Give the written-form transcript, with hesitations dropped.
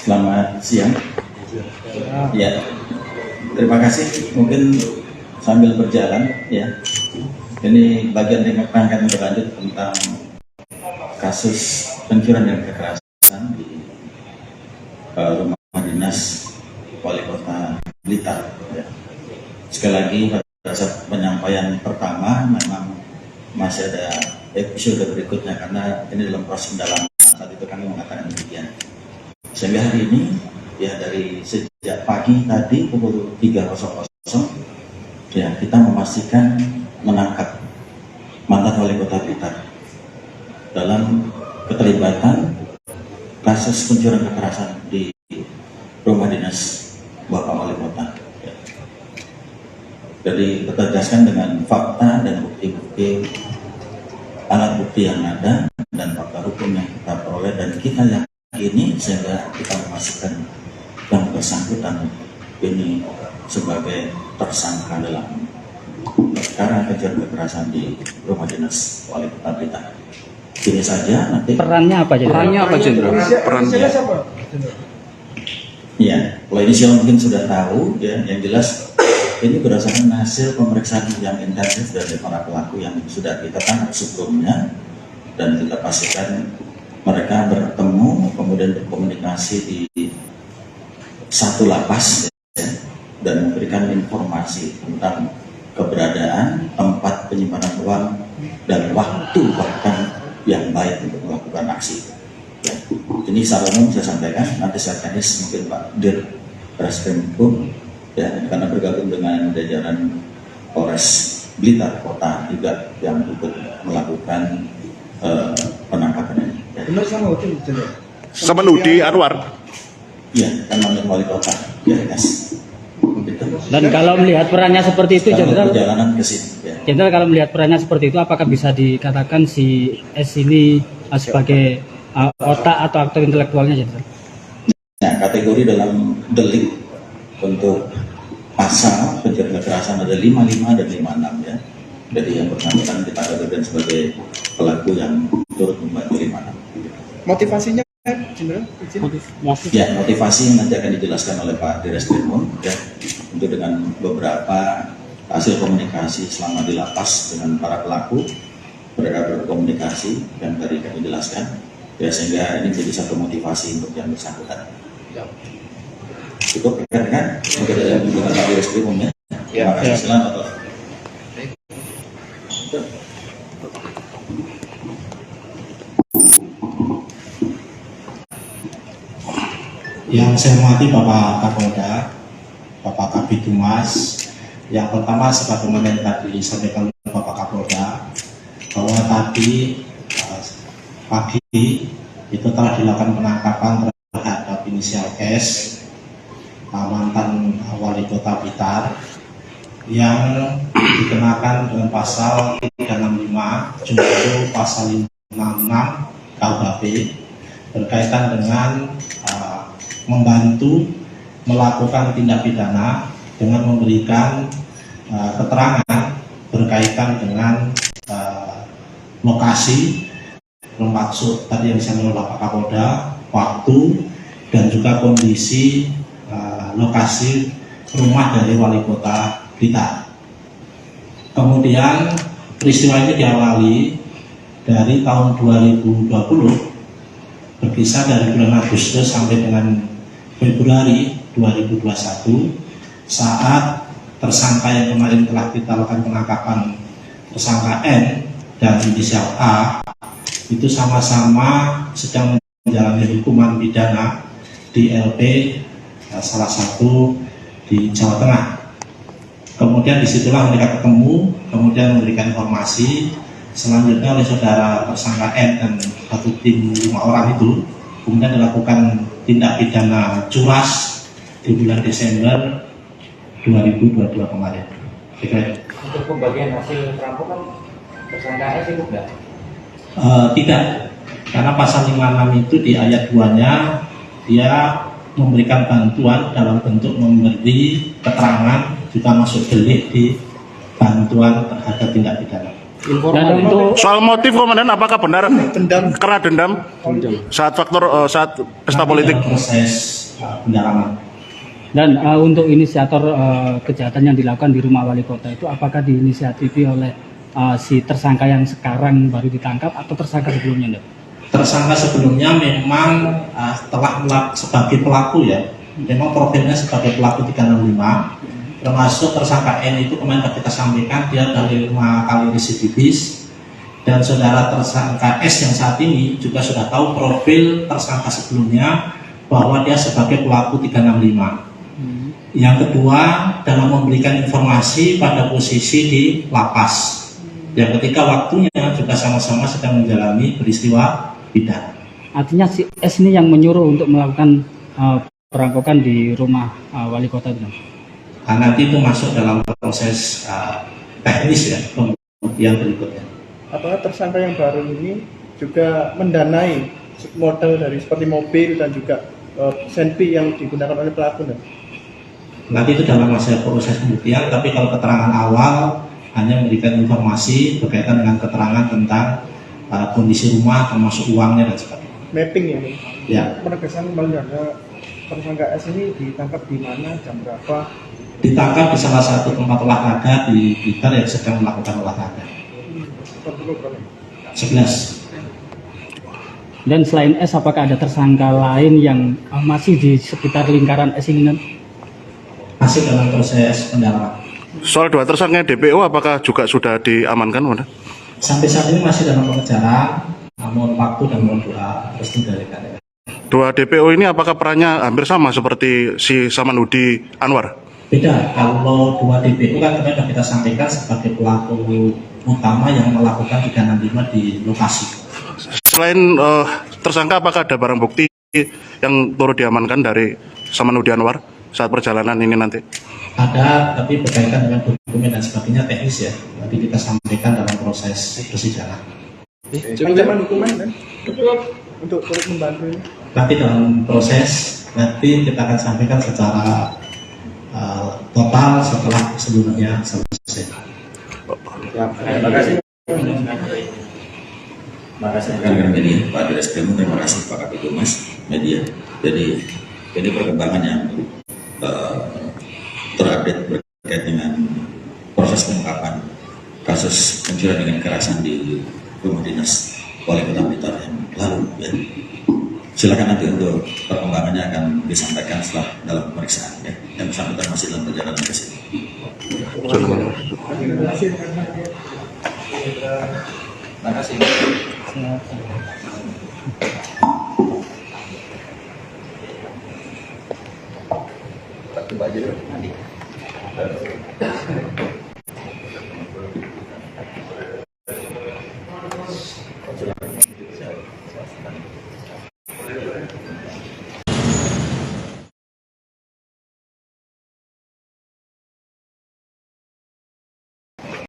Selamat siang. Ya, terima kasih. Mungkin sambil berjalan, ya. Ini bagian rangkaian berlanjut tentang kasus pencurian dan kekerasan di rumah dinas Wali Kota Blitar. Ya. Sekali lagi pada saat penyampaian pertama memang masih ada episode berikutnya karena ini dalam proses pendalaman. Saat itu kami mengatakan demikian. Sehingga hari ini ya dari sejak pagi tadi pukul 3.00 ya kita memastikan menangkap mantan Wali Kota Blitar dalam keterlibatan kasus pencurian kekerasan di rumah dinas Bapak Wali Kota. Ya. Jadi kita jelaskan dengan fakta dan bukti-bukti, alat bukti yang ada dan fakta hukum yang kita peroleh dan kita yakini sehingga kita memastikan yang bersangkutan ini sebagai tersangka dalam perkara pencurian kekerasan di rumah dinas Wali Kota Blitar. Ini saja nanti. Perannya apa Jenderal? Perannya apa Jenderal? Perannya siapa? Ya, kalau inisial mungkin sudah tahu ya, yang jelas ini berdasarkan hasil pemeriksaan yang intensif dari para pelaku yang sudah kita tangkap sebelumnya dan kita pastikan mereka bertemu kemudian berkomunikasi di satu lapas ya, dan memberikan informasi tentang keberadaan tempat penyimpanan uang dan waktu bahkan yang baik untuk melakukan aksi. Ya. Ini secara umum saya sampaikan, nanti secara teknis mungkin Pak Dir Reskrimum ya, karena bergabung dengan jajaran Polres Blitar Kota juga yang ikut melakukan penangkapan ini. Ya. Benar sama itu Semenudi Anwar. Ya, kan mantan Wali Kota. Ya, yes. Dan kalau melihat perannya seperti itu, Jenderal, perjalanan ke sini. Ya. Jenderal kalau melihat perannya seperti itu, apakah bisa dikatakan si S ini sebagai otak atau aktor intelektualnya, Jenderal? Nah, kategori dalam delik untuk pasal pencurian kekerasan ada 55 dan 56 ya. Jadi yang bersangkutan kita kategorikan sebagai pelaku yang turut membantu 56. motivasinya Jenderal? Ya, motivasi yang nanti akan dijelaskan oleh Pak Direskrimum ya, itu dengan beberapa hasil komunikasi selama di lapas dengan para pelaku, mereka berkomunikasi yang tadi kami jelaskan ya, sehingga ini menjadi satu motivasi untuk yang bersangkutan. Cukup kan? Mungkin ada yang dengan Pak Direskrimum ya. Terima kasih. Selamat. Yang saya hormati Bapak Kapolda, Bapak Kabid Humas. Yang pertama sebagaimana yang tadi disampaikan oleh Bapak Kapolda, bahwa tadi pagi itu telah dilakukan penangkapan terhadap inisial S, mantan Wali Kota Blitar, yang dikenakan dengan pasal 365 junto pasal 56 KUHP berkaitan dengan membantu melakukan tindak pidana dengan memberikan keterangan berkaitan dengan lokasi, maksud tadi yang disampaikan oleh Pak Kapolda, waktu dan juga kondisi lokasi rumah dari Wali Kota Blitar. Kemudian peristiwa ini diawali dari tahun 2020 berkisar dari bulan Agustus sampai dengan Februari 2021 saat tersangka yang kemarin telah kita lakukan penangkapan, tersangka N dan inisial A, itu sama-sama sedang menjalani hukuman pidana di LP salah satu di Jawa Tengah. Kemudian disitulah mereka ketemu, kemudian memberikan informasi. Selanjutnya oleh saudara tersangka N dan satu tim 5 orang itu kemudian dilakukan tindak pidana curas di bulan Desember 2022 kemarin. Untuk pembagian hasil perampokan tersangka S itu enggak? Tidak, karena pasal 56 itu di ayat 2-nya dia memberikan bantuan dalam bentuk memberi keterangan juga masuk delik di bantuan terhadap tindak pidana. Dan untuk Soal motif komandan, apakah benar Dendam. karena dendam saat saat pesta politik? Dalam proses pendalaman. Dan untuk inisiator kejahatan yang dilakukan di rumah wali kota itu apakah diinisiatifi oleh si tersangka yang sekarang baru ditangkap atau tersangka sebelumnya, Dok? Tersangka sebelumnya memang sebagai pelaku ya, memang profilnya sebagai pelaku 365, termasuk tersangka N itu kemarin kita sampaikan dia dari 5 kali residivis, dan saudara tersangka S yang saat ini juga sudah tahu profil tersangka sebelumnya bahwa dia sebagai pelaku 365. Yang kedua, dalam memberikan informasi pada posisi di lapas. Yang ketiga, waktunya juga sama-sama sedang menjalani peristiwa pidana. Artinya si S ini yang menyuruh untuk melakukan perampokan di rumah wali kota itu, Dok? Nah, nanti itu masuk dalam proses teknis ya, pembuktian berikutnya. Apakah tersangka yang baru ini juga mendanai modal dari seperti mobil dan juga senpi yang digunakan oleh pelaku? Nanti itu dalam masa proses pembuktian, tapi kalau keterangan awal hanya memberikan informasi berkaitan dengan keterangan tentang kondisi rumah, termasuk uangnya dan sebagainya. Mapping ya? Ya, Penegasan kembali ada tersangka S ini ditangkap di mana, jam berapa? ditangkap di salah satu tempat olahraga di Blitar yang sedang melakukan olahraga. 11. Dan selain S, apakah ada tersangka lain yang masih di sekitar lingkaran S ini, Dok? Masih dalam proses pendalaman. Soal 2 tersangka DPO, apakah juga sudah diamankan, komandan? Sampai saat ini masih dalam pengejaran, namun waktu dan mohon doa restu dari KPK. 2 DPO ini apakah perannya hampir sama seperti si Samanhudi Anwar? Beda, kalau 2 DPO kan kemarin sudah kita sampaikan sebagai pelaku utama yang melakukan 365 di lokasi. Selain tersangka, apakah ada barang bukti yang turut diamankan dari Samanhudi Anwar saat perjalanan ini nanti? Ada, tapi berkaitan dengan dokumen dan sebagainya teknis ya. Nanti kita sampaikan dalam proses persidangan. Ancaman hukuman kan? Untuk turut membantu ini. Nanti dalam proses, nanti kita akan sampaikan secara total setelah seluruhnya selesai. Terima kasih. Terima kasih rekan-rekan media, Pak Direskrim, terima kasih Pak Kabid Humas Media. Jadi ini perkembangan yang terupdate berkait dengan proses pengungkapan kasus pencurian dengan kekerasan di rumah dinas Wali Kota Blitar yang lalu. Ya. Silakan nanti untuk perkembangannya akan disampaikan setelah dalam pemeriksaan. Ya. Yang bersangkutan masih dalam perjalanan ke sini. Terima kasih. Nanti.